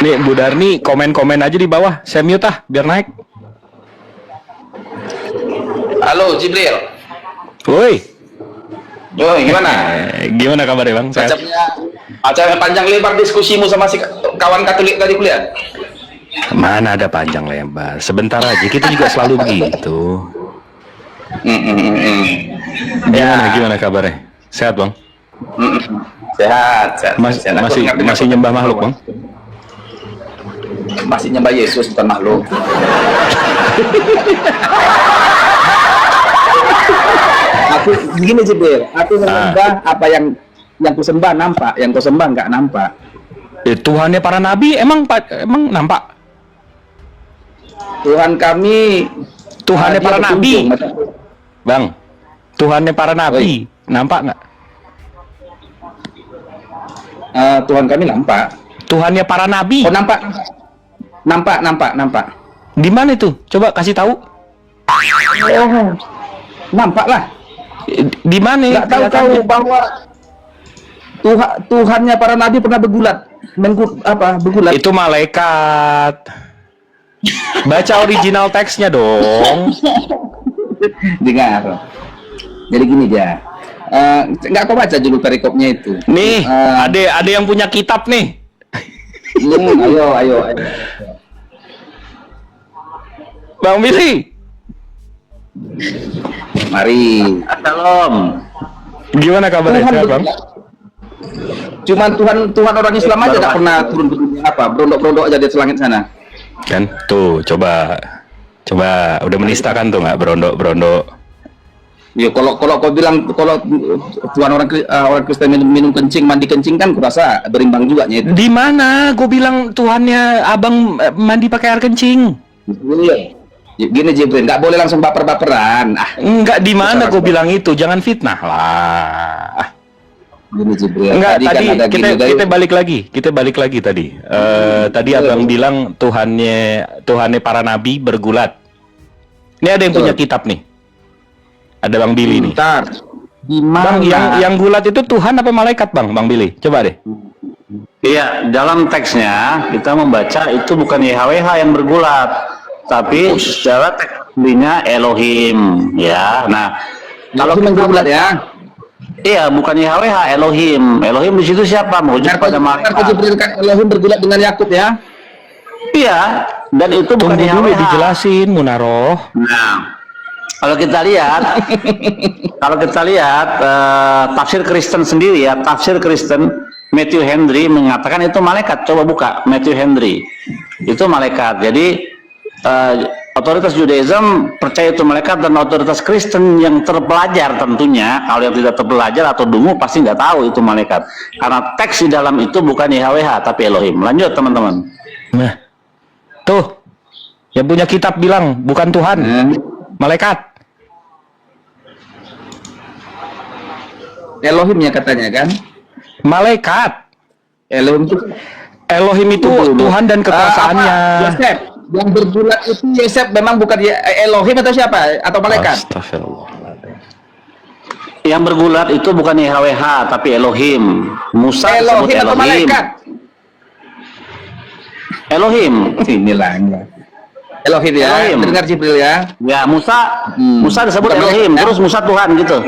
Nih Bu Darni komen-komen aja di bawah. Saya mute biar naik. Halo Jibril. Woi. Yo, gimana? Gimana kabarnya Bang? Sehat? Acaranya panjang lebar diskusimu sama si kawan Katolik tadi kuliah. Mana ada panjang lebar. Sebentar aja. Kita juga selalu begitu. Gimana kabarnya? Sehat Bang? Sehat. Masih nyembah makhluk Bang? Masih nyembah Yesus bukan makhluk. Aku gini Jibril, aku menyembah apa yang ku sembah nampak, yang ku sembah nggak nampak. Tuhannya para nabi emang nampak? Tuhan kami, Tuhannya para nabi, macam... Bang. Tuhannya para nabi, nampak nggak? Tuhan kami nampak. Tuhannya para nabi. Oh nampak. Di mana itu? Coba kasih tahu. Oh, nampak lah. Di mana? Nggak tahu bahwa Tuhannya para nabi pernah bergulat. Bergulat. Itu malaikat. Baca original teksnya dong. Dengar. Jadi gini dia. Nggak kau baca dulu perikopnya itu. Nih, ada yang punya kitab nih. Ayo. Bang Billy. Mari. Salam. Gimana kabarnya sehat Bang? Cuman Tuhan orang Islam aja nggak pernah turun ke dunia berondok-berondok aja di langit sana. Kan tuh coba udah menistakan tuh nggak berondok. Ya kalau kau bilang kalau Tuhan orang Kristen minum kencing, mandi kencing kan kurasa berimbang juga nya itu. Di mana? Gue bilang Tuhannya abang mandi pakai air kencing. Gini Jibril, nggak boleh langsung baper-baperan. Enggak, di mana gue bilang itu, jangan fitnah lah. Gini Jibril. Enggak, tadi kan kita balik lagi tadi. Tadi abang bilang Tuhannya para nabi bergulat. Ini ada yang punya kitab nih. Ada Bang Billy nih. Bentar. Di mana? Bang, yang gulat itu Tuhan apa malaikat Bang Billy? Coba deh. Iya, dalam teksnya kita membaca itu bukan YHWH yang bergulat, tapi secara teksnya Elohim, ya. Nah, kalau kita bergulat ya. Iya, bukan YHWH, Elohim. Elohim di situ siapa? Merujuk pada malaikat. Elohim bergulat dengan Yakub ya. Iya, dan itu bukan Tunggu dulu YHWH. dijelasin Munaroh. Nah, kalau kita lihat tafsir Kristen sendiri ya, tafsir Kristen Matthew Henry mengatakan itu malaikat. Coba buka Matthew Henry, itu malaikat. Jadi otoritas Judaism percaya itu malaikat, dan otoritas Kristen yang terpelajar tentunya, kalau yang tidak terpelajar atau dungu pasti nggak tahu itu malaikat, karena teks di dalam itu bukan YHWH tapi Elohim. Lanjut teman-teman. Nah, tuh yang punya kitab bilang bukan Tuhan, malaikat. Elohimnya katanya kan. Malaikat. Elohim itu Tuhan dan kekuasaannya. Yosef yang bergulat itu Yosef memang bukan Elohim atau siapa? Atau malaikat? Astagfirullahaladzim. Yang bergulat itu bukan YHWH tapi Elohim. Musa disebut Elohim atau malaikat? Elohim. Inilah. Elohim ya. Elohim. Dengar Jibril ya. Ya, Musa disebut Bukan Elohim, malaikat. terus Musa Tuhan gitu.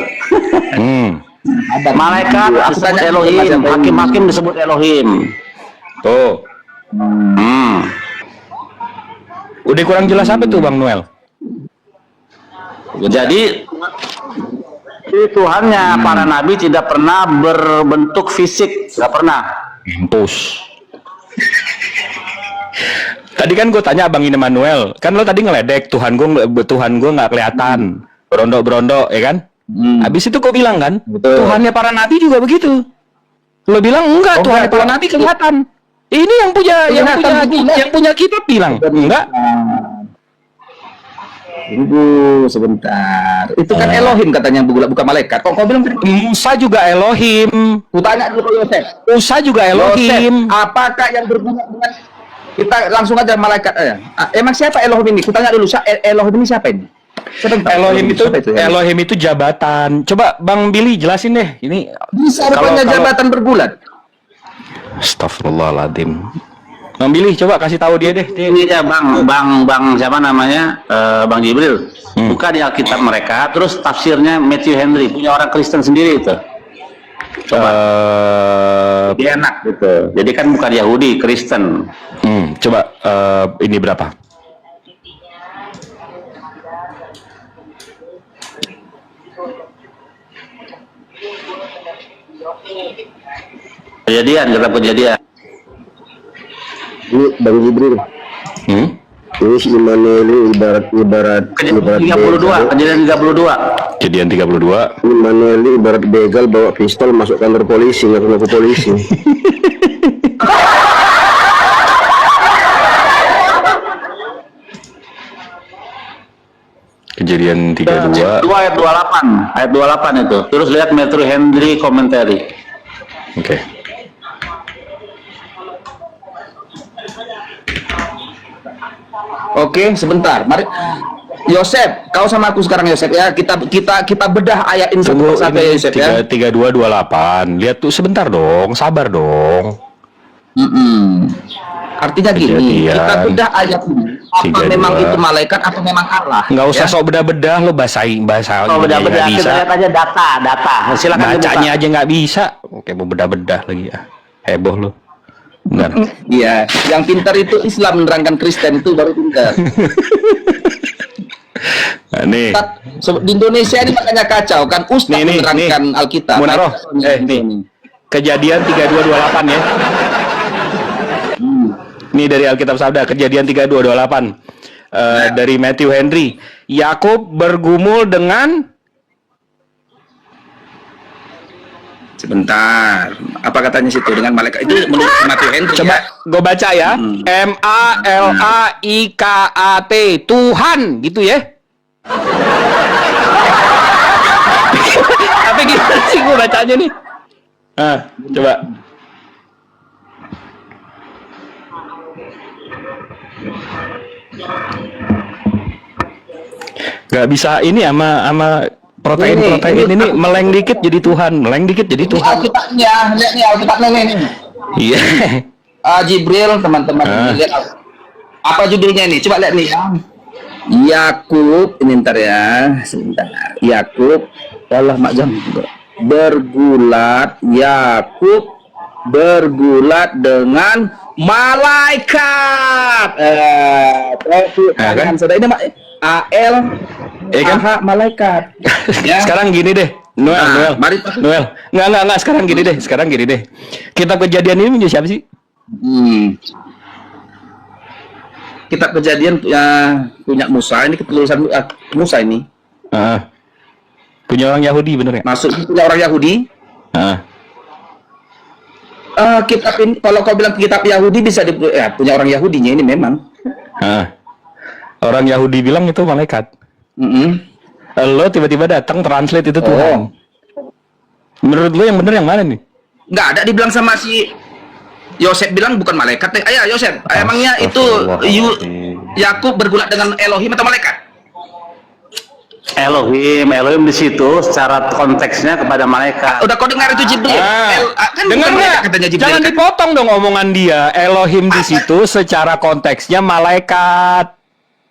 Aku Malaikat disebut tanya Elohim, hakim-hakim disebut Elohim. Tuh. Udah kurang jelas apa tuh Bang Noel? Jadi Tuhannya para nabi tidak pernah berbentuk fisik, nggak pernah. Mampus. Tadi kan gue tanya Abang Immanuel, kan lo tadi ngeledek Tuhan gue nggak kelihatan, berondok ya kan? Habis itu kau bilang kan, Tuhannya para nabi juga begitu. Lo bilang enggak, Tuhannya para nabi kelihatan. Ini yang punya kitab bilang enggak. Tunggu sebentar. Itu kan Elohim katanya bergulat, bukan malaikat. Kok kau bilang Musa juga Elohim. ku tanya dulu ke Yosef. Musa juga Elohim. Yosef, apakah yang bergulat dengan kita langsung aja malaikat emang siapa Elohim ini? Ku tanya dulu, Elohim ini siapa ini? Elohim itu jabatan. Coba Bang Billy jelasin deh. Ini bisa rupanya jabatan bergulat. Astagfirullahaladzim. Bang Billy, coba kasih tahu dia deh. Ini ya bang siapa namanya, Bang Jibril. Buka di Alkitab mereka, terus tafsirnya Matthew Henry, punya orang Kristen sendiri itu. Coba. Dia enak gitu. Jadi kan bukan Yahudi, Kristen. Coba ini berapa? Kejadian, kata kejadian. Ini Bang Jibril. Ini si Immanuel ini ibarat Kejadian 32, kejadian 32. Kejadian 32. Immanuel ini ibarat begal bawa pistol masuk kantor polisi, ngaku polisi. Kejadian 32. 2 ayat 28. Ayat 28 itu. Terus lihat Matthew Henry komentari. Oke. Oke, sebentar. Mari, Yosef, kau sama aku sekarang Yosef ya. Kita bedah ayat ini satu Tunggu, persatu ya ini Yosef ya. 3228. Lihat tuh sebentar dong, sabar dong. Artinya gini, Kejadian. kita bedah ayat ini. Apa 32. memang itu malaikat atau memang Allah? Nggak usah ya? sok bedah-bedah lo bahasa Oh, beda-beda. nggak Kita bisa. lihat aja data. Silakan Bacanya aja nggak bisa. Oke, mau bedah-bedah lagi ya. Heboh lo. Benar. Iya, yang pintar itu Islam, menerangkan Kristen itu baru pintar. Nah, nih. Di Indonesia ini makanya kacau kan, Ustaz Nih, menerangkan Alkitab. Munaroh, nih. Kejadian 3228 ya. Ini dari Alkitab Sabda, Kejadian 3228. Dari Matthew Henry. Yakub bergumul dengan Sebentar, apa katanya situ dengan malaikat itu menurut Matthew Henry? coba Ya? gue baca ya. MALAIKAT, Tuhan gitu ya. Tapi gimana sih gue bacanya nih? Coba. Gak bisa ini sama protein ini meleng dikit jadi Tuhan, meleng dikit jadi Ini Tuhan. Alkitabnya, lihat nih Alkitabnya nih. Iya. Jibril, teman-teman, lihat apa judulnya nih? Coba lihat nih ya. Yakub, ini ntar ya, sebentar. Yakub, Allah makjam bergulat. Yakub bergulat dengan malaikat. Kan? Saudara ini AL, kan? malaikat. Ya. Sekarang gini deh, Noel. Nggak. Sekarang gini deh. Kitab Kejadian ini punya siapa sih? Kitab Kejadian punya Musa. Ini ketulisan Musa ini. Punya orang Yahudi bener ya? Masuk punya orang Yahudi. Kitab ini, kalau kau bilang kitab Yahudi bisa punya orang Yahudinya ini memang. Orang Yahudi bilang itu malaikat. Lo tiba-tiba datang translate itu Tuhan. Menurut lo yang bener yang mana nih? Nggak ada dibilang sama si Yosef, bilang bukan malaikat. Ayah Yosef, emangnya itu Yakub bergulat dengan Elohim atau malaikat? Elohim di situ secara konteksnya kepada malaikat. Udah kau dengar itu Jibril? Kan Dengar bukan malaikat nggak? katanya Jibril. Jangan kan? dipotong dong omongan dia. Elohim di situ secara konteksnya malaikat.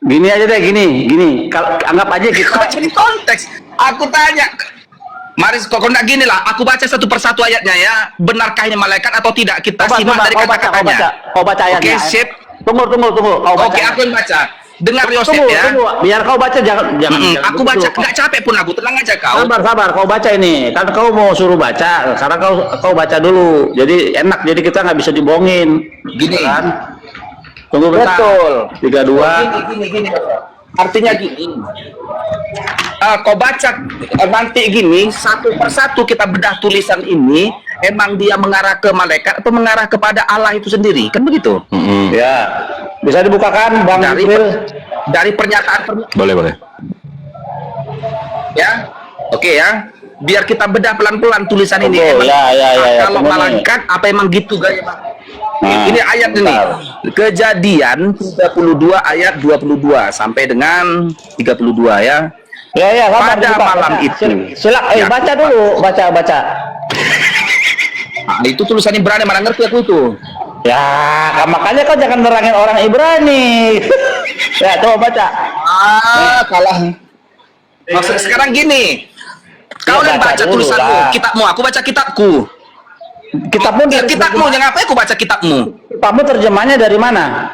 Gini aja deh, gini. Anggap aja kita Baca di konteks. Aku tanya. Mari kok nggak gini lah. Aku baca satu persatu ayatnya ya. Benarkah ini malaikat atau tidak? Kita simak dari kata-katanya. Kau baca ayatnya. Oke, sip. Tunggu. Kau baca. Oke, aku yang baca. Dengar Yosef Tunggu. ya. Biar kau baca, jangan. Aku baca, nggak capek pun aku. Tenang aja kau. Sabar. Kau baca ini. Kan kau mau suruh baca. Sekarang kau baca dulu. Jadi enak. Jadi kita nggak bisa dibohongin. Gini. Kan? Tunggu bentar. Betul. 32. Gini. Artinya gini. Kau baca nanti gini, satu persatu kita bedah tulisan ini. Emang dia mengarah ke malaikat atau mengarah kepada Allah itu sendiri? Kan begitu? Ya. Bisa dibukakan, Bang Jibril? Dari pernyataan. Boleh. Ya. Oke ya. Biar kita bedah pelan-pelan tulisan ini. Betul, Emang, ya. kalau malaikat apa emang gitu gaya, Bang? Ini ayat ini. Kejadian 32 ayat 22 sampai dengan 32 ya. Ya, sabar, Pada dibuka, malam baca. itu. Silakan, baca dulu, baca. Itu tulisannya berani, mana ngerti aku itu. Ya, makanya kau jangan nerangin orang Ibrani. Ya, coba baca. Kalah. Maksud sekarang gini. Kau Ya, yang baca baca dulu tulisanmu, lah. kitabmu, aku baca kitabku. Kitabmu Ya, kitabmu, yang apa aku baca kitabmu? Kitabmu terjemahnya dari mana?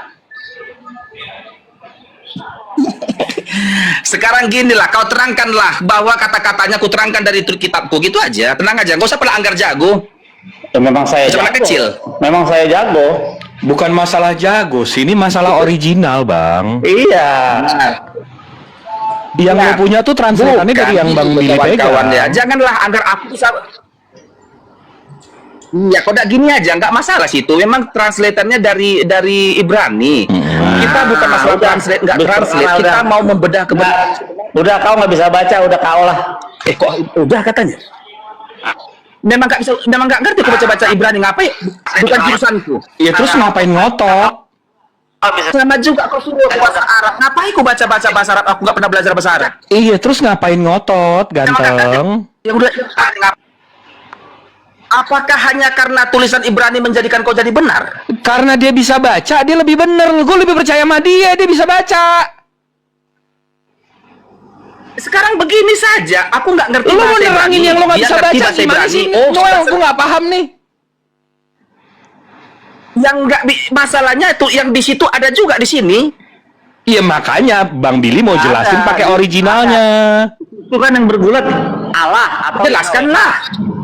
Sekarang ginilah, kau terangkanlah bahwa kata-katanya aku terangkan dari kitabku, gitu aja. Tenang aja, gak usah pernah anggar jago. Ya, memang saya Macam anak jago. kecil. Memang saya jago. Bukan masalah jago, sini masalah original, Bang. Iya. Nah, Yang Nah, lo punya tuh translatannya dari yang Bang Billy kawan-kawan ya. pegang. Janganlah anggar aku bisa. Ya, kok gini aja, nggak masalah sih itu. Memang translatornya dari Ibrani. Kita bukan masalah udah. translate, nggak Udah, translate. udah. Kita mau membedah kebenaran. Udah kau nggak bisa baca, udah kau lah. Kok udah katanya? Memang nggak bisa, memang nggak ngerti aku baca Ibrani, ngapain? Bukan jurusanku. Ya terus ngapain ngotot? Sama juga kau suruh aku bahasa Arab. Ngapain aku baca bahasa Arab? Aku nggak pernah belajar bahasa Arab. Iya, terus ngapain ngotot, ganteng? Ya udah. Apakah hanya karena tulisan Ibrani menjadikan kau jadi benar? Karena dia bisa baca, dia lebih bener. Gue lebih percaya sama dia bisa baca. Sekarang begini saja, aku nggak ngerti Lo mau bahasa nerangin Ibrani. yang lo nggak Dia bisa ngerti baca bahasa gimana Ibrani. sih? Oh, Noel, gue nggak paham nih. yang nggak masalahnya itu yang di situ ada juga di sini. Iya makanya Bang Billy mau jelasin pakai originalnya. Itu kan yang bergulat Allah atau Jelaskanlah.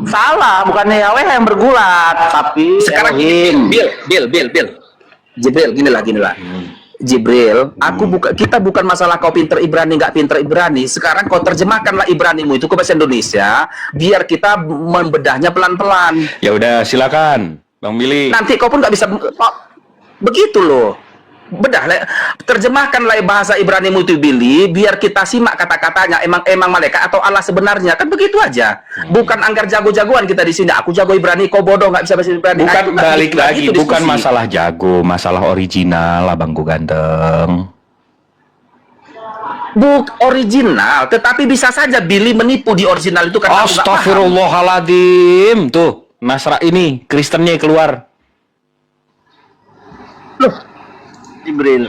salah, bukannya Yahweh yang bergulat, tapi Sekarang Elohim. Bil. Jibril, ginilah. Jibril, kita bukan masalah kau pinter Ibrani nggak pinter Ibrani. Sekarang kau terjemahkanlah Ibranimu itu ke bahasa Indonesia, biar kita membedahnya pelan-pelan. Ya udah silakan, Bang Billy. Nanti kau pun nggak bisa begitu loh. Bedah, terjemahkanlah bahasa Ibranimu itu Billy, biar kita simak kata-katanya. Emang malaikat atau Allah sebenarnya, kan begitu aja. Bukan anggar jago-jagoan kita di sini. Aku jago Ibrani, kau bodoh nggak bisa bahasa Ibrani. Bukan Nah, balik itu lagi, diskusi. bukan masalah jago, masalah original, abangku ganteng. Original, tetapi bisa saja Billy menipu di original itu karena aku nggak paham. Astagfirullahaladzim. Tuh, Nasra ini Kristennya keluar. Loh, Jibril.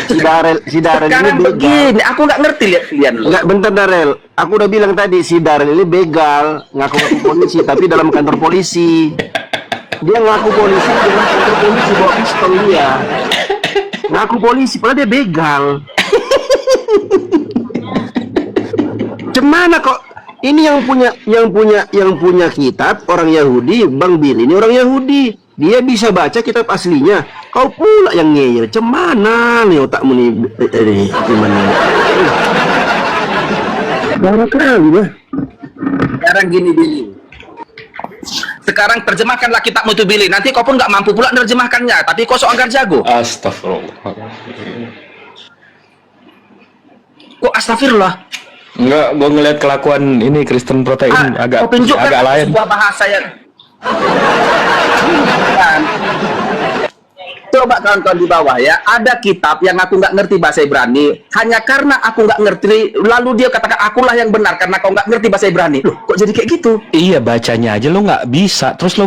Si Darel sekarang ini begal. begini, aku nggak ngerti lihat kalian loh. Enggak, bentar Darel. Aku udah bilang tadi si Darel ini begal, ngaku polisi tapi dalam kantor polisi. Dia ngaku polisi di kantor polisi bawa pistol dia. Ngaku polisi padahal dia begal. Cemana kok ini yang punya kitab orang Yahudi, Bang Billy ini orang Yahudi. Dia bisa baca kitab aslinya. Kau pula yang ngeyel. Cemana nih otakmu nih? Gimana? Darah kali mah. Sekarang gini Billy. Sekarang terjemahkanlah kitabmu itu Billy. Nanti kau pun nggak mampu pula menerjemahkannya. Tapi kau sok anggar jago. Astagfirullah. Kok astagfirullah? Enggak, gue ngeliat kelakuan ini Kristen protein Kau tunjukkan agak lain. sebuah bahasa yang coba kawan-kawan di bawah ya, ada kitab yang aku nggak ngerti bahasa Ibrani, hanya karena aku nggak ngerti, lalu dia katakan akulah yang benar karena kau nggak ngerti bahasa Ibrani. Loh, kok jadi kayak gitu? Iya, bacanya aja lo nggak bisa. Terus lo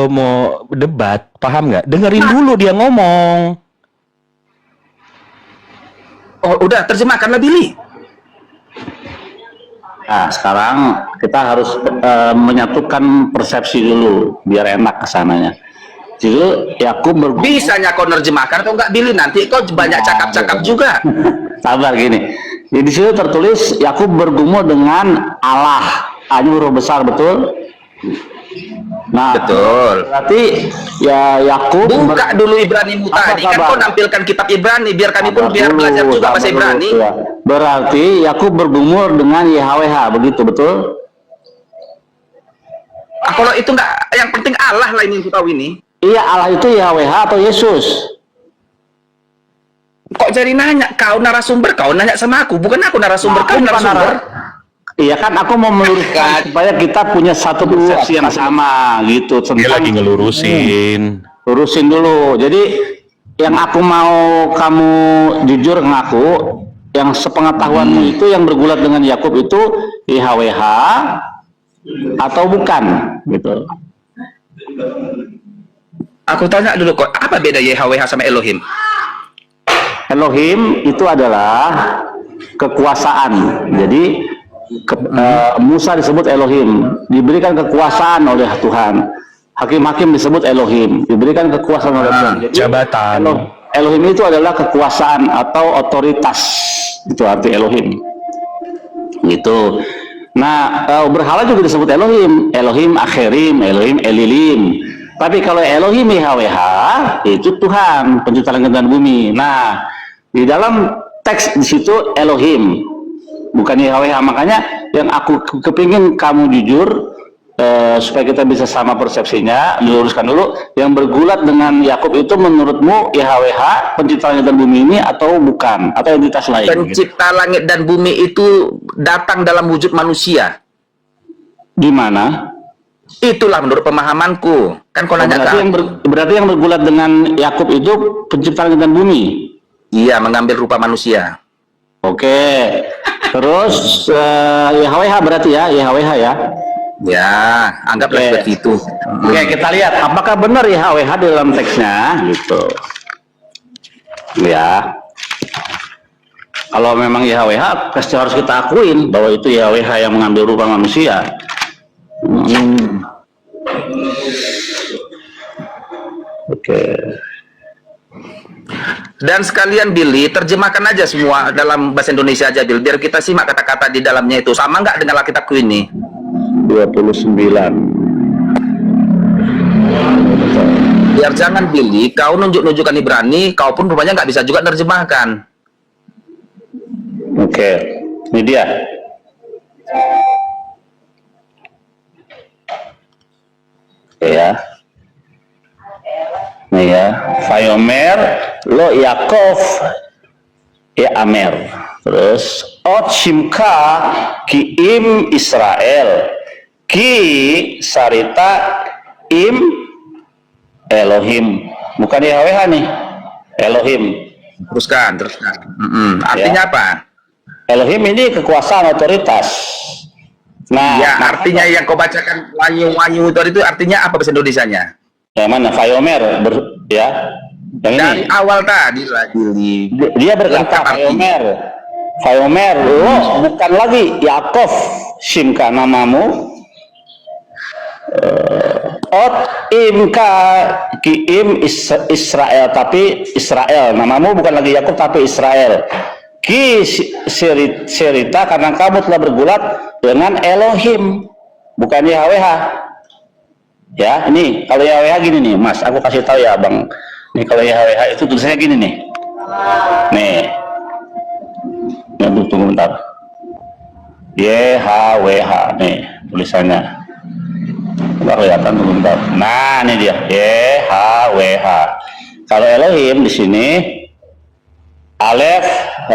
mau debat, paham nggak? Dengerin dulu dia ngomong. Oh, udah terjemahkanlah Billy. Nah, sekarang kita harus menyatukan persepsi dulu biar enak kesananya. Jadi Yakub bergumul. Bisanya kau nerjemahkan atau nggak Billy, nanti kau banyak cakap-cakap juga. Sabar gini. Di situ tertulis Yakub bergumul dengan Allah. A-nya huruf besar, betul? Nah, Betul. berarti ya Yakub Buka dulu Ibrani tadi, kan kau nampilkan kitab Ibrani biar kami pun biar belajar juga bahasa Ibrani. Ya. Berarti Yakub bergumul dengan YHWH, begitu, betul? Kalau itu nggak, yang penting Allah lah ini yang ku tahu ini. Iya, Allah itu YHWH atau Yesus? Kok jadi nanya? Kau narasumber, kau nanya sama aku, bukan aku narasumber, kau narasumber. Iya kan, aku mau meluruskan supaya kita punya satu persepsi yang sama gitu. Dia lagi ngelurusin. Lurusin dulu. Jadi yang aku mau kamu jujur ngaku, yang sepengetahuanmu itu yang bergulat dengan Yakub itu YHWH atau bukan gitu. Aku tanya dulu kok, apa beda YHWH sama Elohim? Elohim itu adalah kekuasaan. Jadi Musa disebut Elohim, diberikan kekuasaan oleh Tuhan. Hakim-hakim disebut Elohim, diberikan kekuasaan oleh Tuhan. Jadi, Jabatan. Elohim itu adalah kekuasaan atau otoritas. Itu arti Elohim. Gitu. Nah, berhala juga disebut Elohim, Elohim Akhirim, Elohim Elilim. Tapi kalau Elohim YHWH itu Tuhan, pencipta langit dan bumi. Nah, di dalam teks di situ Elohim, bukan YHWH. Makanya yang aku kepingin kamu jujur, supaya kita bisa sama persepsinya, diluruskan dulu. Yang bergulat dengan Yakub itu menurutmu YHWH, pencipta langit dan bumi ini, atau bukan, atau entitas lain? Pencipta langit dan bumi itu datang dalam wujud manusia. Di mana? Itulah menurut pemahamanku. Kan kau nanya Berarti berarti yang bergulat dengan Yakub itu pencipta langit dan bumi. iya, mengambil rupa manusia. Oke. Terus YHWH berarti ya, YHWH ya. Ya, anggaplah Oke. seperti itu. Oke, kita lihat apakah benar YHWH di dalam teksnya gitu. Ya. Kalau memang YHWH, pasti harus kita akuin bahwa itu YHWH yang mengambil rupa manusia. Oke. Dan sekalian Billy, terjemahkan aja semua dalam bahasa Indonesia aja, Bill, biar kita simak kata-kata di dalamnya itu. Sama nggak dengan Alkitabku ini? 29. Biar jangan Billy, kau nunjuk-nunjukkan Ibrani, kau pun rupanya nggak bisa juga nerjemahkan. Oke, ini dia. Oke ya. Nih ya, Vayomer lo Yakov ya Amer. Terus Ot Shimka ki im Israel ki sarita im Elohim. Bukan YHWH nih, Elohim. Teruskan. Artinya Ya. apa? Elohim ini kekuasaan otoritas. Nah, Ya, artinya yang kau bacakan wanyu-wanyu itu artinya apa bahasa Indonesianya? yang mana? Vayomer ya. Yang Dari ini. awal tadi lagi. Dia berkata Lengkap artinya. Vayomer lo bukan lagi Yakov Shimka namamu. Ot imka kiim Israel, tapi Israel namamu bukan lagi Yakub tapi Israel. Ki serita karena kamu telah bergulat dengan Elohim, bukan YHWH. Ya, ini kalau YHWH gini nih, Mas, aku kasih tahu ya, Bang. Nih kalau YHWH itu tulisannya gini nih. Nih. Tunggu bentar. YHWH nih tulisannya. Nggak kelihatan, tunggu bentar. Nah, ini dia YHWH. Kalau Elohim di sini Alef,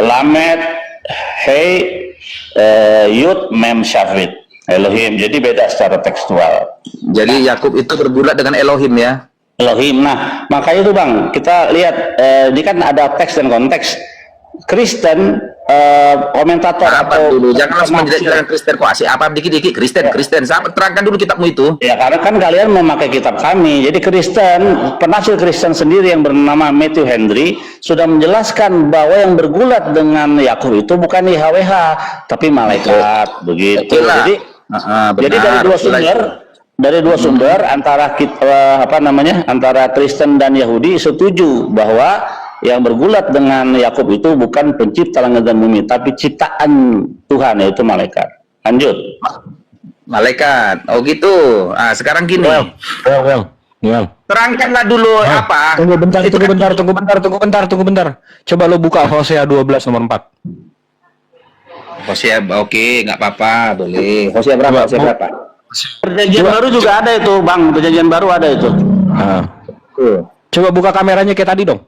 Lamet, Hei, Yud, Mem, Syafid. Elohim. Jadi beda secara tekstual. Jadi Yakub itu bergulat dengan Elohim ya. Elohim. Nah, makanya itu Bang, kita lihat ini kan ada teks dan konteks. Kristen komentator Apa atau dulu? Jangan langsung penafsir. menjelek-jelekan Kristen kok. Asik apa dikit-dikit Kristen. Sahabat, terangkan dulu kitabmu itu. Ya, karena kan kalian memakai kitab kami. Jadi Kristen, penafsir Kristen sendiri yang bernama Matthew Henry sudah menjelaskan bahwa yang bergulat dengan Yakub itu bukan YHWH, tapi malaikat. Begitu. Itulah. Jadi dari dua sumber antara kita antara Kristen dan Yahudi setuju bahwa yang bergulat dengan Yakub itu bukan pencipta langit dan bumi, tapi ciptaan Tuhan, yaitu malaikat. Lanjut. Malaikat. Oh gitu. Sekarang gini. Well. Terangkanlah dulu apa. Tunggu bentar. Coba lo buka Hosea 12 nomor 4. Hosea, oke, nggak apa-apa, boleh. Hosea berapa? Hosea berapa? Perjanjian baru juga ada itu, Bang. Perjanjian baru ada itu. Coba buka kameranya kayak tadi dong.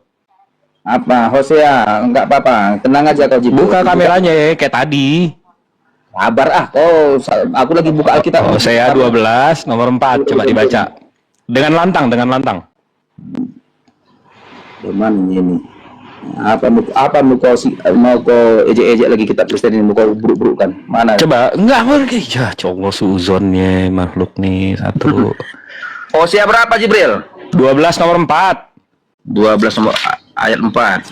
Apa? Hosea, nggak apa-apa. Tenang aja kau Jibu. Buka kameranya ya kayak tadi. Sabar aku lagi buka Alkitab. Hosea 12 nomor 4, coba dibaca. Dengan lantang. Cuman ini. Apa mau kau ejek-ejek lagi kitab Kristen ini, mau kau buruk-buruk kan? Mana? Coba enggak ya congol suzonnya makhluk nih satu. Hosea berapa Jibril? 12 nomor 4. 12 nomor ayat 4.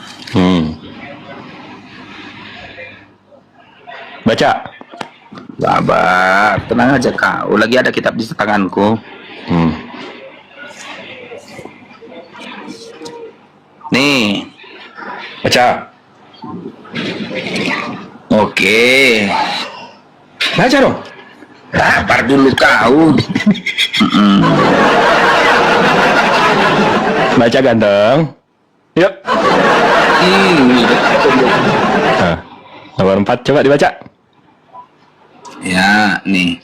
Baca. Sabar, tenang aja kau. Lagi ada kitab di tanganku. Nih, Baca. oke. Baca dong. Sabar dulu kau. Baca ganteng. Yuk. Nah, nomor 4 coba dibaca. Ya, nih.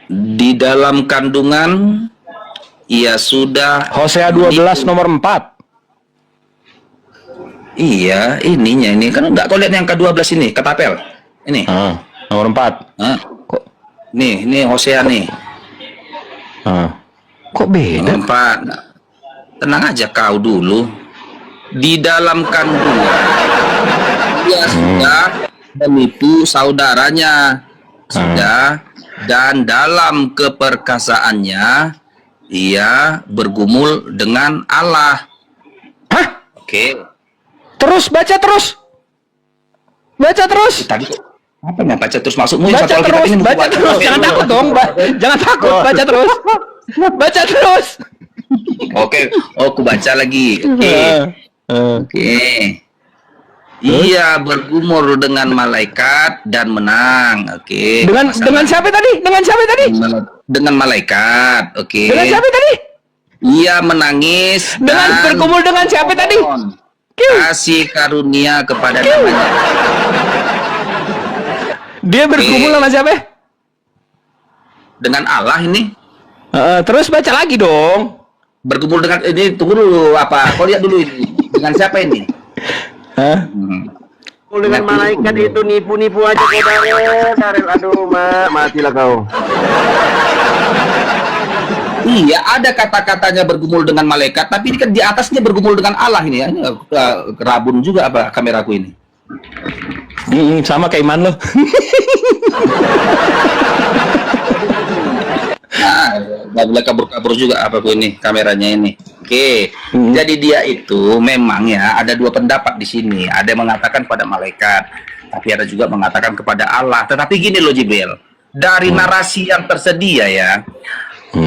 Di dalam kandungan ia sudah Hosea 12 nomor 4. Iya, ininya ini kan enggak, kau lihat yang ke-12 ini, ketapel. Ini. Nomor 4. Kok nih Hosea nih. Kok beda? Nomor 4. Tenang aja kau dulu. Di dalam kandungan ia sudah menipu saudaranya. Sudah, dan dalam keperkasaannya ia bergumul dengan Allah. Hah? Oke. Terus baca terus. Baca terus. Tadi apa yang baca terus maksudmu? Baca Satu Alkitab terus, ini baca buat- terus. Jangan takut dong, jangan takut. Baca terus. Baca terus. Oke, aku baca lagi. Oke. Ia bergumul dengan malaikat dan menang. Oke. Dengan siapa tadi? Dengan siapa tadi? Dengan malaikat. Oke. Dengan siapa tadi? Ia menangis Dengan dan bergumul dengan siapa tadi? kasih karunia kepada namanya. Dia bergumul sama siapa? Dengan Allah ini. Terus baca lagi dong. Bergumul dengan ini, tunggu dulu apa? Kau lihat dulu ini. Dengan siapa ini? Hah? Dengan malaikat itu nipu-nipu aja kau Darel. Aduh, matilah kau. Iya, ada kata-katanya bergumul dengan malaikat, tapi ini kan di atasnya bergumul dengan Allah ini ya. Ini rabun juga apa kameraku ini. Sama kayak iman lo. Nah, nggak boleh kabur-kabur juga apa ini kameranya ini. Oke, jadi dia itu memang ya ada dua pendapat di sini. Ada yang mengatakan pada malaikat, tapi ada juga mengatakan kepada Allah. Tetapi gini loh Jibril, dari narasi yang tersedia ya,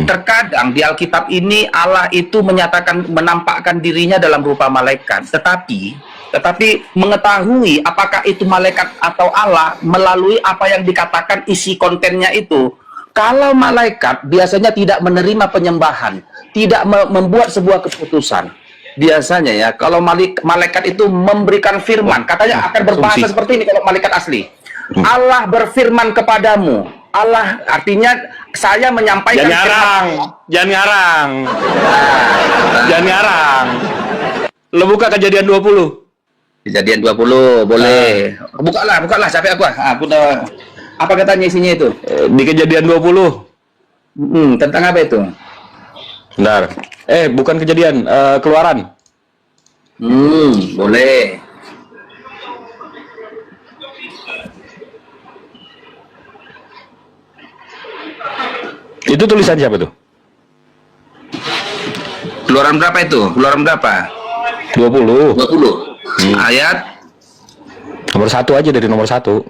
terkadang di Alkitab ini Allah itu menampakkan dirinya dalam rupa malaikat, tetapi mengetahui apakah itu malaikat atau Allah melalui apa yang dikatakan isi kontennya itu. Kalau malaikat biasanya tidak menerima penyembahan, tidak membuat sebuah keputusan. Biasanya ya, kalau malaikat itu memberikan firman, katanya akan berbahasa seperti ini kalau malaikat asli. Allah berfirman kepadamu. Allah artinya saya menyampaikan Jangan ngarang. Jangan ngarang. Lo buka Kejadian 20. Kejadian 20, boleh. Bukalah, capek aku. Aku udah, apa katanya isinya itu? Di Kejadian 20. Tentang apa itu? Bentar. Bukan Kejadian, Keluaran. Boleh. Itu tulisan siapa tuh? Keluaran berapa itu? Keluaran berapa? 20. 20. Ayat Nomor 1 aja, dari nomor 1. 1.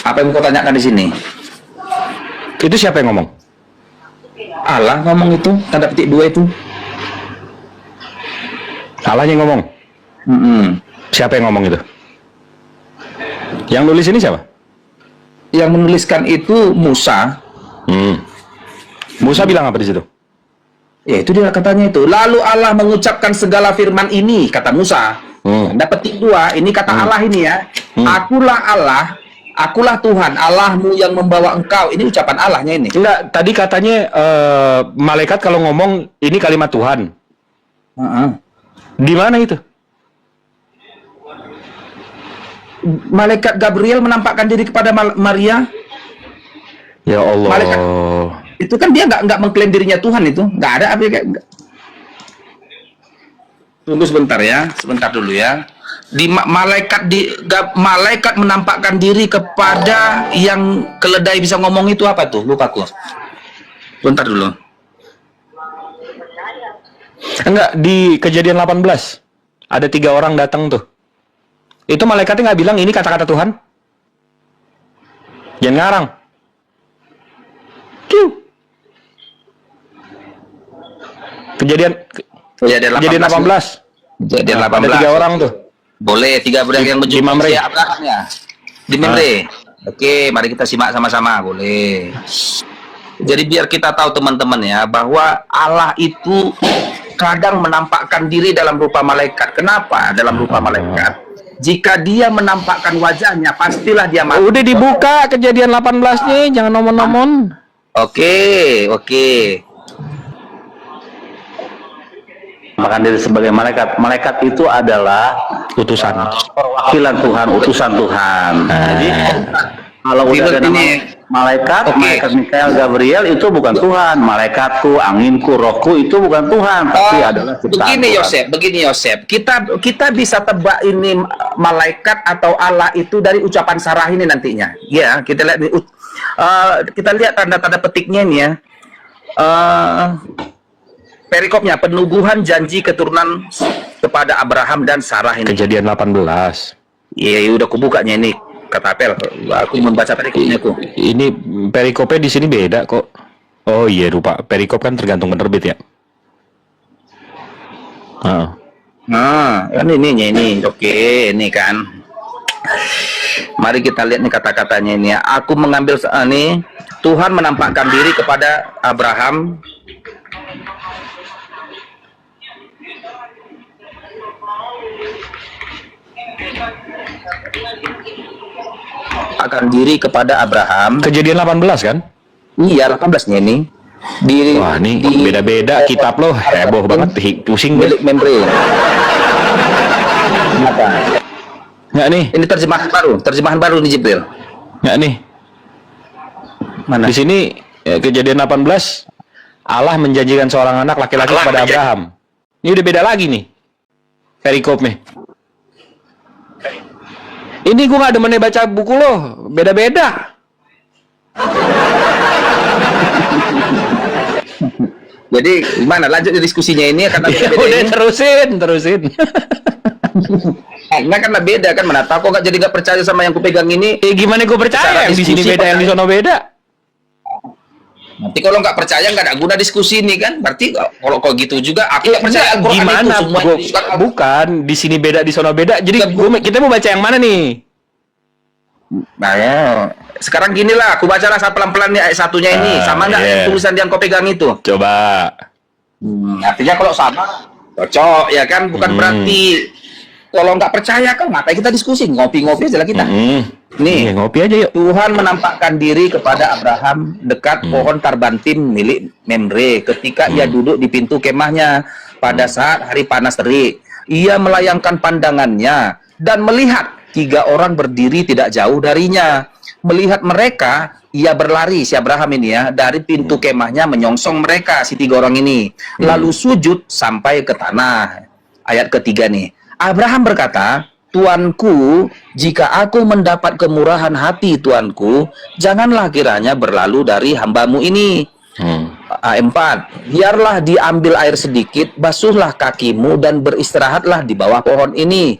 Apa yang kau tanyakan di sini? Itu siapa yang ngomong? Allah ngomong itu, tanda petik 2 itu. Allah yang ngomong. Siapa yang ngomong itu? Yang nulis ini siapa? Yang menuliskan itu Musa. Musa bilang apa di situ? Ya itu dia katanya itu. Lalu Allah mengucapkan segala firman ini, kata Musa. Tanda petik 2, ini kata Allah ini ya. Akulah Allah, akulah Tuhan, Allahmu yang membawa engkau. Ini ucapan Allahnya ini. Enggak, tadi katanya malaikat kalau ngomong ini kalimat Tuhan. Di mana itu? Malaikat Gabriel menampakkan diri kepada Maria. Ya Allah. Malaikat itu kan dia nggak mengklaim dirinya Tuhan itu, nggak ada apa kayak. Tunggu sebentar ya, sebentar dulu ya. Malaikat menampakkan diri kepada yang keledai bisa ngomong itu apa tuh? Lupa aku. Bentar dulu. Enggak, di Kejadian 18 ada 3 orang datang tuh. Itu malaikatnya nggak bilang ini kata-kata Tuhan. Jangan ngarang. Kiu. Kejadian 18. Kejadian 18. Ada 3 orang tuh. Boleh, 3 budak yang Di Mamre. berjumpa Abraham ya. Di Mamre. Oke, mari kita simak sama-sama. Boleh. Jadi biar kita tahu teman-teman ya, bahwa Allah itu kadang menampakkan diri dalam rupa malaikat. Kenapa dalam rupa malaikat? Jika dia menampakkan wajahnya, pastilah dia mati. Udah dibuka Kejadian 18-nya, jangan nomor-nomor. Oke. Makan diri sebagai malaikat. Malaikat itu adalah Utusan. perwakilan Tuhan, utusan Tuhan. Jadi kalau udah ada nama malaikat, malaikat Mikael, Gabriel itu bukan Tuhan. Malaikatku, anginku, rohku itu bukan Tuhan, tapi adalah ciptaan Tuhan. Begini Yosef, kita bisa tebak ini malaikat atau Allah itu dari ucapan Sarah ini nantinya. Ya, kita lihat kita lihat tanda-tanda petiknya ini ya. Perikopnya, penubuhan janji keturunan kepada Abraham dan Sarah ini. Kejadian 18. Iya, udah kubukanya ini. Kata Apel, aku membaca perikopnya aku. Ini perikopnya di sini beda kok. Oh iya, lupa. Perikop kan tergantung penerbit ya. Kan ini. Oke, ini kan. Mari kita lihat nih kata-katanya ini ya. Aku mengambil nih, Tuhan menampakkan diri kepada Abraham. Akan diri kepada Abraham. Kejadian 18 kan? Iya, 18-nya ini. Wah, ini beda-beda kitab loh. Heboh banget, pusing gue. Milik Membre. Kenapa? Nggak nih? Ini terjemahan baru nih Jibril. Nggak nih? Mana? Di sini Kejadian 18 Allah menjanjikan seorang anak laki-laki kepada Abraham. Ini udah beda lagi nih. Perikopnya. Ini gue nggak demennya baca buku lo, beda-beda. Jadi gimana lanjut diskusinya ini karena Ya beda udah ini. terusin. Nah, karena beda kan, mana tahu kok nggak jadi nggak percaya sama yang kupegang ini. Gimana gue percaya? Yang di sini beda, yang di sana beda. Nanti kalau nggak percaya nggak ada guna diskusi ini kan. Berarti kalau kok gitu juga aku nggak percaya Al-Quran Gimana? itu semua Bukan di sini beda, di sana beda. Jadi kita mau baca yang mana nih? Nah ya, sekarang gini lah, aku bacalah pelan-pelan nih ayat satunya ini, sama nggak yang tulisan yang kau pegang itu? Coba. Artinya kalau sama, cocok ya kan, bukan berarti kalau nggak percaya kan, ngapain kita diskusi, ngopi-ngopi aja lah kita. Nih, ngopi aja yuk. Tuhan menampakkan diri kepada Abraham dekat pohon tarbantim milik Memre ketika ia duduk di pintu kemahnya pada saat hari panas terik. Ia melayangkan pandangannya dan melihat 3 orang berdiri tidak jauh darinya. Melihat mereka, ia berlari, si Abraham ini ya, dari pintu kemahnya menyongsong mereka, si 3 orang ini. Lalu sujud sampai ke tanah. Ayat ketiga nih. Abraham berkata, Tuanku, jika aku mendapat kemurahan hati Tuanku, janganlah kiranya berlalu dari hambamu ini. Ayat 4. Biarlah diambil air sedikit, basuhlah kakimu dan beristirahatlah di bawah pohon ini.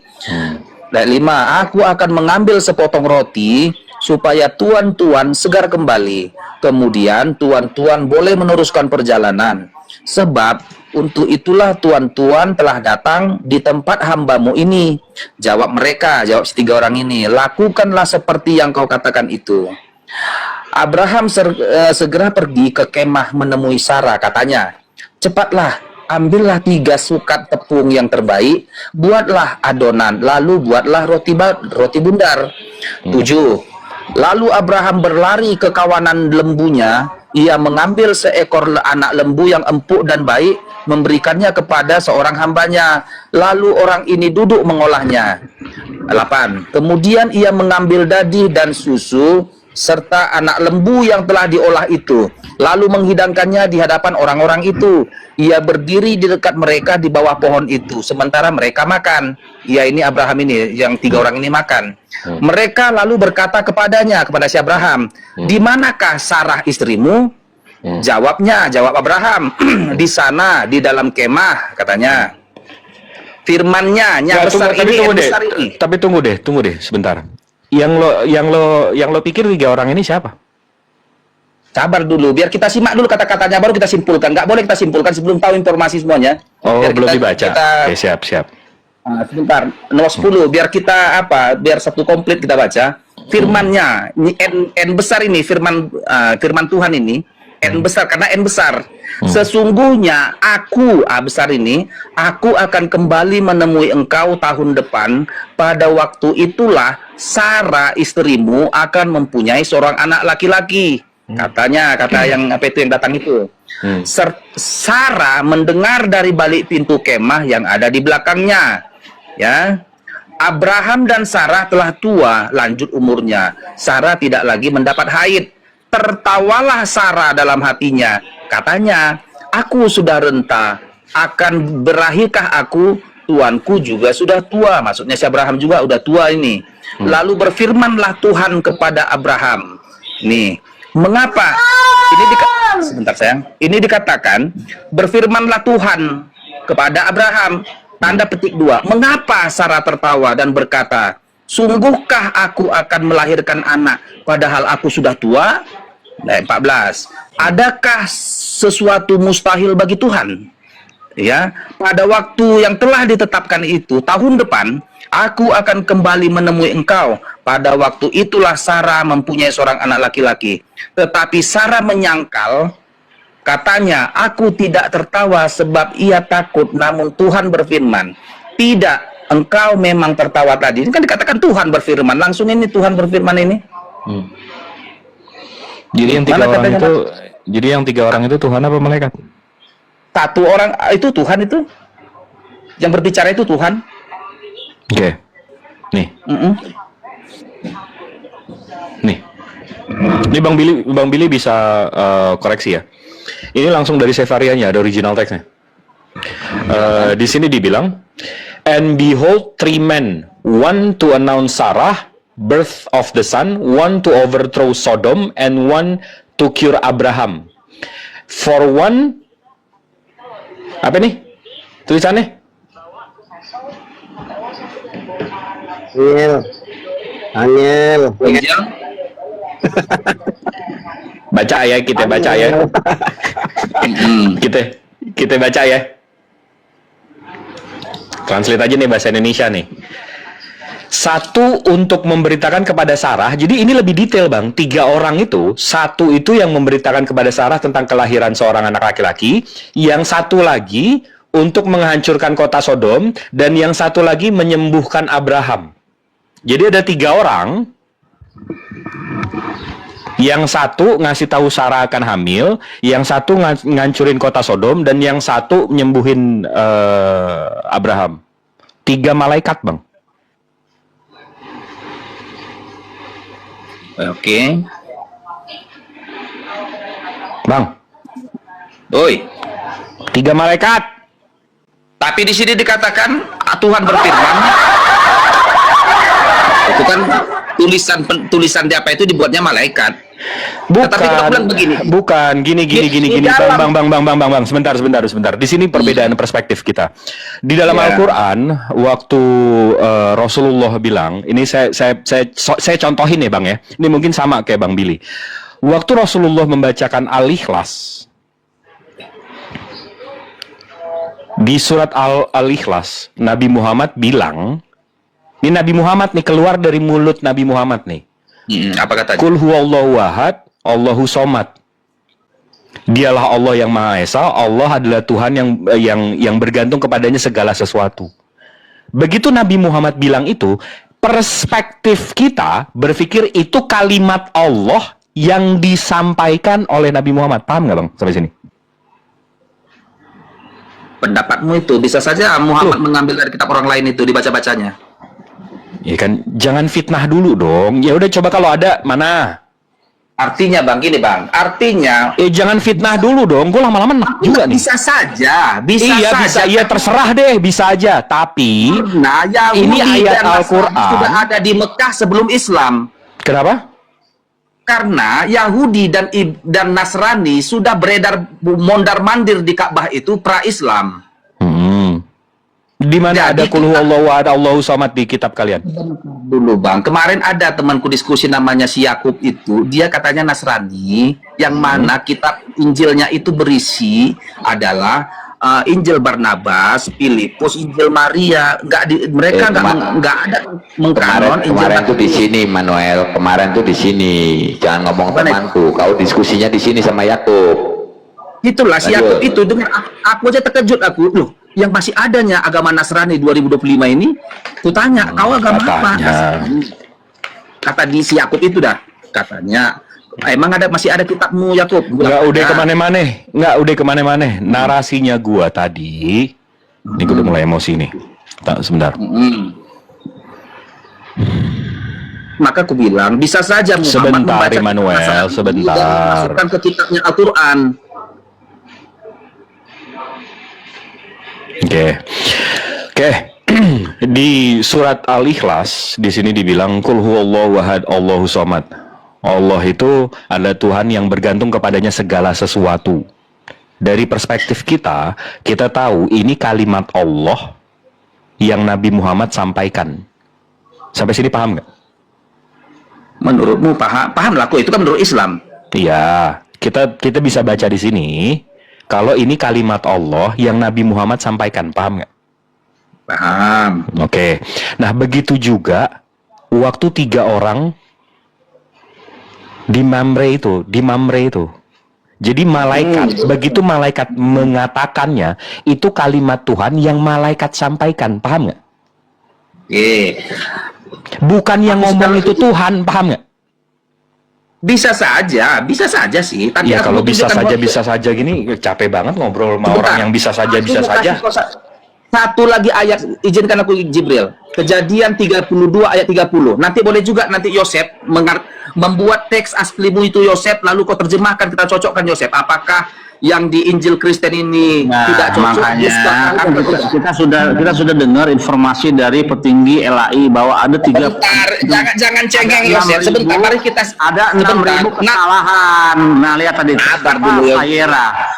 Ayat 5, aku akan mengambil sepotong roti supaya tuan-tuan segar kembali. Kemudian tuan-tuan boleh meneruskan perjalanan. Sebab untuk itulah tuan-tuan telah datang di tempat hambamu ini. Jawab mereka, jawab si 3 orang ini, lakukanlah seperti yang kau katakan itu. Abraham segera pergi ke kemah menemui Sarah, katanya, cepatlah, ambillah 3 sukat tepung yang terbaik, buatlah adonan, lalu buatlah roti bundar. 7. Lalu Abraham berlari ke kawanan lembunya, ia mengambil seekor anak lembu yang empuk dan baik, memberikannya kepada seorang hambanya, lalu orang ini duduk mengolahnya. 8. Kemudian ia mengambil dadi dan susu, serta anak lembu yang telah diolah itu, lalu menghidangkannya di hadapan orang-orang itu. Ia berdiri di dekat mereka di bawah pohon itu, sementara mereka makan. Ya, ini Abraham ini, yang 3 orang ini makan. Mereka lalu berkata kepadanya, kepada si Abraham, di manakah Sarah istrimu? Jawab Abraham, di sana, di dalam kemah, katanya. Firman-Nya, yang besar ini, yang besar ini. Tapi tunggu deh, sebentar. Yang lo pikir 3 orang ini siapa? Sabar dulu, biar kita simak dulu kata-katanya, baru kita simpulkan. Nggak boleh kita simpulkan sebelum tahu informasi semuanya. Oh, biar belum dibaca. Oke, siap. Sebentar, nomor 10, biar kita biar satu komplit kita baca. Firman-Nya, ini N besar ini, firman Tuhan ini, N besar, karena N besar. Sesungguhnya aku, A besar ini, aku akan kembali menemui engkau tahun depan. Pada waktu itulah Sarah istrimu akan mempunyai seorang anak laki-laki. Katanya, kata yang datang itu. Sarah mendengar dari balik pintu kemah yang ada di belakangnya. Ya, Abraham dan Sarah telah tua, lanjut umurnya. Sarah tidak lagi mendapat haid. Tertawalah Sarah dalam hatinya. Katanya, aku sudah renta, akan berakhirkah aku? Tuanku juga sudah tua. Maksudnya si Abraham juga udah tua ini. Lalu berfirmanlah Tuhan kepada Abraham. Nih, mengapa? Sebentar sayang. Ini dikatakan, berfirmanlah Tuhan kepada Abraham. Tanda petik 2. Mengapa Sarah tertawa dan berkata, sungguhkah aku akan melahirkan anak, padahal aku sudah tua? Nah, 14. Adakah sesuatu mustahil bagi Tuhan? Ya, pada waktu yang telah ditetapkan itu, tahun depan, aku akan kembali menemui engkau. Pada waktu itulah Sarah mempunyai seorang anak laki-laki. Tetapi Sarah menyangkal, katanya, aku tidak tertawa sebab ia takut. Namun Tuhan berfirman, tidak, engkau memang tertawa tadi. Ini kan dikatakan Tuhan berfirman. Langsung ini Tuhan berfirman ini. Jadi yang 3 orang itu Tuhan apa malaikat? Satu orang itu Tuhan itu. Yang berbicara itu Tuhan. Oke. Nih. Nih. Ini Bang Billy bisa koreksi ya. Ini langsung dari Sefarianya, ada original teksnya. Di sini dibilang, and behold 3 men, one to announce Sarah, birth of the son, one to overthrow Sodom, and one to cure Abraham. For one, apa nih tulisannya? Angel. Baca ya, kita baca ya. kita baca ya. Translate aja nih bahasa Indonesia nih. 1 untuk memberitakan kepada Sarah. Jadi ini lebih detail Bang. 3 orang itu, 1 itu yang memberitakan kepada Sarah tentang kelahiran seorang anak laki-laki. Yang 1 lagi untuk menghancurkan kota Sodom. Dan yang 1 lagi menyembuhkan Abraham. Jadi ada 3 orang. Yang 1 ngasih tahu Sarah akan hamil, yang 1 ngancurin kota Sodom, dan yang 1 nyembuhin Abraham. 3 malaikat Bang. Oke. Bang. Oi. 3 malaikat. Tapi di sini dikatakan Tuhan berfirman. Itu kan tulisan di apa itu dibuatnya malaikat. Bukan. Tetapi kita bilang begini. Bukan. Gini. Bang. Sebentar. Di sini perbedaan perspektif kita. Di dalam Al-Qur'an, waktu Rasulullah bilang, ini saya contohin ya Bang ya. Ini mungkin sama kayak Bang Billy. Waktu Rasulullah membacakan Al-Ikhlas, di surat Al-Ikhlas, Nabi Muhammad bilang, ini Nabi Muhammad nih, keluar dari mulut Nabi Muhammad nih. Apa katanya? Qul huwallahu ahad, Allahu somad. Dialah Allah yang Maha Esa, Allah adalah Tuhan yang bergantung kepadanya segala sesuatu. Begitu Nabi Muhammad bilang itu, perspektif kita berpikir itu kalimat Allah yang disampaikan oleh Nabi Muhammad. Paham nggak Bang sampai sini? Pendapatmu itu bisa saja Muhammad mengambil dari kitab orang lain itu dibaca-bacanya. Ya kan, jangan fitnah dulu dong. Ya udah, coba kalau ada mana? Artinya bang, gini bang, artinya Jangan fitnah dulu dong, gue lama-lama enak juga nih. bisa saja, bisa Iya saja. bisa, iya terserah deh, bisa aja. Tapi Nah, Yahudi ini ayat dan Nasrani Al-Quran. sudah ada di Mekah sebelum Islam. Kenapa? Karena Yahudi dan Nasrani sudah beredar mondar-mandir di Ka'bah itu pra-Islam. Di mana ada Jadi qul huwallahu ahad Allahu samad di kitab kalian? Dulu bang, kemarin ada temanku diskusi namanya si Yakub itu, dia katanya Nasrani, yang mana kitab Injilnya itu berisi adalah Injil Barnabas, Filipus, Injil Maria. Mereka nggak ada mengkanon kemarin tuh di sini Manuel, kemarin tuh di sini, jangan ngomong temanku, kau diskusinya di sini sama Yakub. Itulah si Yakub itu, dengan aku aja terkejut aku loh. Yang masih adanya agama Nasrani 2025 ini, kutanya, kau agama apa? Kata di si Yakub itu dah, katanya, emang masih ada kitabmu Yakub? Nggak udah kemana-mana, narasinya gua tadi, ini gua udah mulai emosi nih. Sebentar. Maka aku bilang, bisa saja Muhammad Sebentar, membaca Emmanuel, sebentar. dan memasukkan ke kitabnya Al-Quran. Oke. Di surat Al-Ikhlas di sini dibilang qul huwallahu ahad Allahu samad. Allah itu adalah Tuhan yang bergantung kepadanya segala sesuatu. Dari perspektif kita tahu ini kalimat Allah yang Nabi Muhammad sampaikan. Sampai sini paham nggak? Menurutmu paham lah, itu kan menurut Islam. Iya, kita bisa baca di sini. Kalau ini kalimat Allah yang Nabi Muhammad sampaikan, paham nggak? Paham. Oke. Nah, begitu juga waktu 3 orang di Mamre itu. Jadi malaikat, begitu malaikat mengatakannya, itu kalimat Tuhan yang malaikat sampaikan, paham nggak? Bukan yang ngomong itu Tuhan, paham nggak? Bisa saja sih. Tapi Ya kalau bisa saja gini capek banget ngobrol sama orang yang bisa saja. Satu lagi ayat, izinkan aku Jibril. Kejadian 32 ayat 30. Nanti boleh juga Yosef membuat teks aslimu itu Yosef, lalu kau terjemahkan, kita cocokkan Yosef. Apakah yang di Injil Kristen ini tidak cocok? Makanya kita sudah dengar informasi dari petinggi LAI bahwa ada 3. Jangan cengeng Yosef. Sebentar, mari kita ada 6.000 kesalahan. Nah, lihat tadi.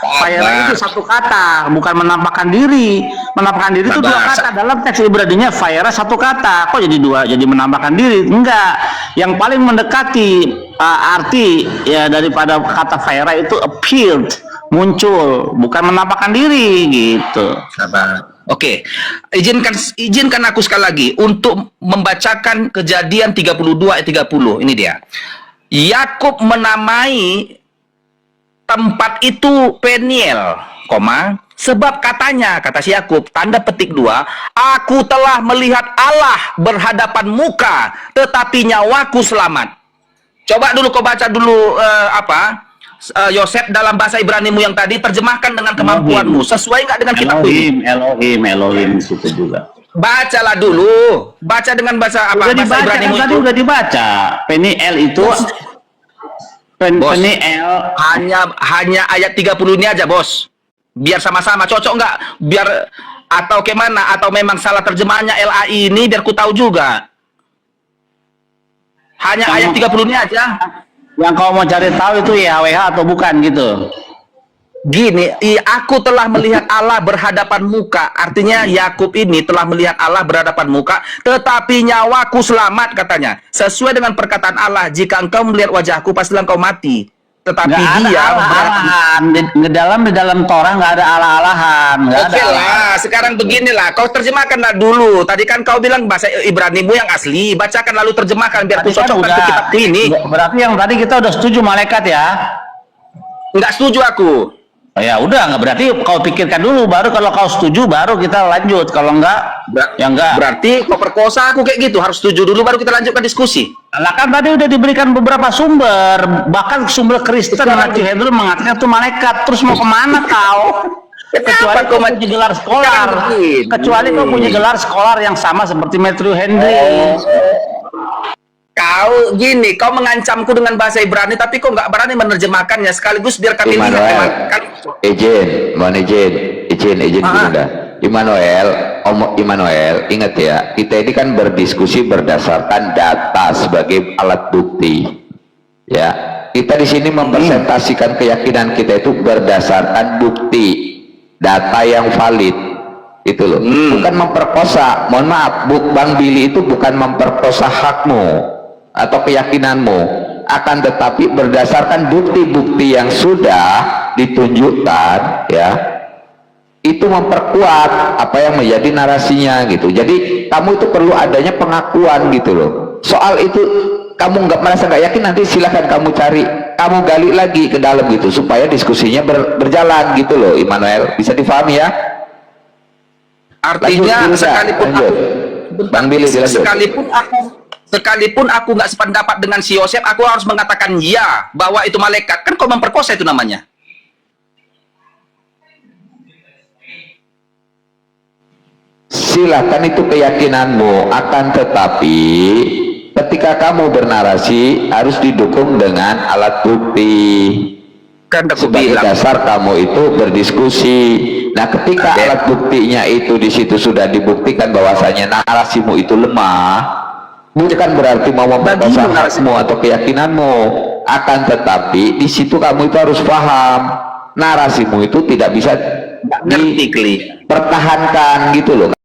Fayera itu satu kata, bukan menampakkan diri. Menampakkan diri itu 2 kata. Dalam teks Ibraninya Fayera 1 kata. Kok jadi 2? Jadi menampakkan diri? Enggak. Yang paling mendekati arti ya daripada kata Fayera itu appeared, muncul, bukan menampakkan diri gitu. Oke. Izinkan aku sekali lagi untuk membacakan Kejadian 32 ayat 30. Ini dia. Yakub menamai tempat itu Peniel, sebab katanya, kata si Yakub, tanda petik 2, aku telah melihat Allah berhadapan muka, tetapi nyawaku selamat. Coba dulu kau baca dulu Yosef dalam bahasa Ibranimu yang tadi, terjemahkan dengan kemampuanmu. Sesuai nggak dengan kitab ini? Elohim situ juga. Bacalah dulu. Baca dengan bahasa bahasa Ibranimu tadi itu. udah dibaca. Peniel itu Peniel hanya ayat 30 ini aja, Bos. Biar sama-sama cocok nggak? Biar atau kemana? Atau memang salah terjemahannya LAI ini biar ku tahu juga. Hanya ayat 30 ini aja. Yang kau mau cari tahu itu YHWH atau bukan gitu. Gini, aku telah melihat Allah berhadapan muka. Artinya Yakub ini telah melihat Allah berhadapan muka, tetapi nyawaku selamat, katanya. Sesuai dengan perkataan Allah, jika engkau melihat wajahku, pastilah engkau mati. Tetapi dia di dalam Torah nggak ada Allah-Allahan. Oke lah, sekarang beginilah, kau terjemahkanlah dulu. Tadi kan kau bilang bahasa Ibranimu yang asli, bacakan lalu terjemahkan biar ku cocokkan ke kitabku ini. Berarti yang tadi kita udah setuju malaikat ya? Nggak setuju aku. Ya udah, nggak berarti kau pikirkan dulu, baru kalau kau setuju baru kita lanjut. Kalau enggak, ya enggak. Berarti kau perkosa aku kayak gitu, harus setuju dulu baru kita lanjutkan diskusi. Lah kan tadi udah diberikan beberapa sumber, bahkan sumber Kristen Matthew Henry mengatakan itu malaikat. Terus mau kemana kau? Kecuali kau punya gelar scholar. Kecuali kau punya gelar scholar yang sama seperti Matthew Henry. Kau gini, kau mengancamku dengan bahasa Ibrani, tapi kau nggak berani menerjemahkannya. Sekaligus biar kami lihat Immanuel, mohon izin dulu dah. Immanuel, ingat ya, kita ini kan berdiskusi berdasarkan data sebagai alat bukti. Ya, kita di sini mempresentasikan keyakinan kita itu berdasarkan bukti, data yang valid, itu loh. Bukan memperkosa. Mohon maaf, Bang Billy itu bukan memperkosa hakmu atau keyakinanmu, akan tetapi berdasarkan bukti-bukti yang sudah ditunjukkan, ya, itu memperkuat apa yang menjadi narasinya gitu. Jadi kamu itu perlu adanya pengakuan gitu loh. Soal itu kamu nggak merasa nggak yakin, nanti silahkan kamu cari, kamu gali lagi ke dalam gitu supaya diskusinya berjalan gitu loh. Immanuel, bisa difahami ya? Artinya Lanjut, sekalipun lanjut. Bang Billy, dilanjut. sekalipun aku nggak sependapat dengan si Yosef, aku harus mengatakan ya bahwa itu malaikat. Kan kau memperkosa itu namanya. Silahkan, itu keyakinanmu, akan tetapi ketika kamu bernarasi harus didukung dengan alat bukti. Kan aku Sebagai bilang. dasar kamu itu berdiskusi. Nah, ketika alat buktinya itu di situ sudah dibuktikan bahwasanya narasimu itu lemah, bukan berarti mau memperkosa hakmu atau keyakinanmu. Akan tetapi di situ kamu itu harus paham, narasimu itu tidak bisa dipertahankan gitu loh.